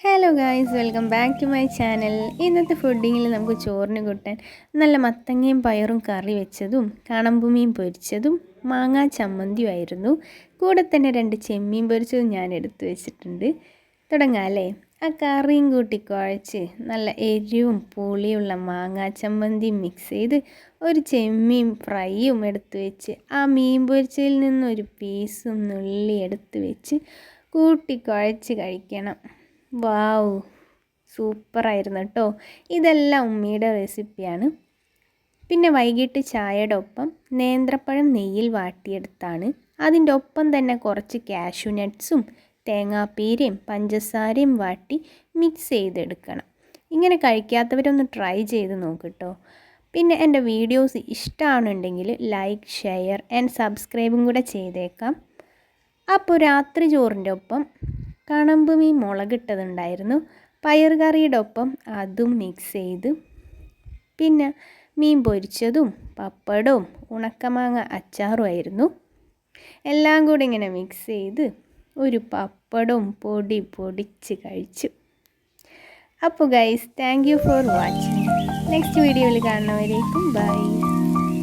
Hello guys, welcome back to my channel. ഇന്നത്തെ ഫുഡിങ്ങിൽ നമുക്ക് ചോറിന് കൂട്ടാൻ നല്ല മത്തങ്ങയും പയറും കറി വെച്ചതും കണമ്പുമീൻ പൊരിച്ചതും മാങ്ങാ ചമ്മന്തിയും ആയിരുന്നു. കൂടെ തന്നെ 2 ചെമ്മീൻ പൊരിച്ചതും ഞാൻ എടുത്തു വെച്ചിട്ടുണ്ട്. തുടങ്ങാം അല്ലേ? ആ കറിയും കൂട്ടി കുഴച്ച് നല്ല എരിവും പുളിയുള്ള മാങ്ങാ ചമ്മന്തിയും മിക്സ് ചെയ്ത് ഒരു ചെമ്മീൻ ഫ്രൈയും എടുത്ത് വെച്ച് ആ മീൻ പൊരിച്ചതിൽ നിന്നൊരു പീസും നുള്ളി എടുത്ത് വെച്ച് കൂട്ടി കുഴച്ച് കഴിക്കണം. വാവ്, സൂപ്പറായിരുന്നു കേട്ടോ. ഇതെല്ലാം ഉമ്മിയുടെ റെസിപ്പിയാണ്. പിന്നെ വൈകിട്ട് ചായയുടെ ഒപ്പം നേന്ത്രപ്പഴം നെയ്യിൽ വാട്ടിയെടുത്താണ്. അതിൻ്റെ ഒപ്പം തന്നെ കുറച്ച് കാഷ്യൂ നട്ട്സും തേങ്ങാപ്പീരയും പഞ്ചസാരയും വാട്ടി മിക്സ് ചെയ്തെടുക്കണം. ഇങ്ങനെ കഴിക്കാത്തവരൊന്ന് ട്രൈ ചെയ്ത് നോക്കിട്ടോ. പിന്നെ എൻ്റെ വീഡിയോസ് ഇഷ്ടമാണെന്നുണ്ടെങ്കിൽ ലൈക്ക്, ഷെയർ ആൻഡ് സബ്സ്ക്രൈബും കൂടെ ചെയ്തേക്കാം. അപ്പോൾ രാത്രി ചോറിൻ്റെ ഒപ്പം കണമ്പ് മീൻ മുളകിട്ടതുണ്ടായിരുന്നു. പയർ കറിയുടെ ഒപ്പം അതും മിക്സ് ചെയ്ത്, പിന്നെ മീൻ പൊരിച്ചതും പപ്പടവും ഉണക്കമാങ്ങ അച്ചാറും ആയിരുന്നു. എല്ലാം കൂടി ഇങ്ങനെ മിക്സ് ചെയ്ത് ഒരു പപ്പടവും പൊടിച്ച് കഴിച്ചു. അപ്പോൾ guys, thank you for watching. Next വീഡിയോയിൽ കാണുന്നവരേക്കും ബൈ.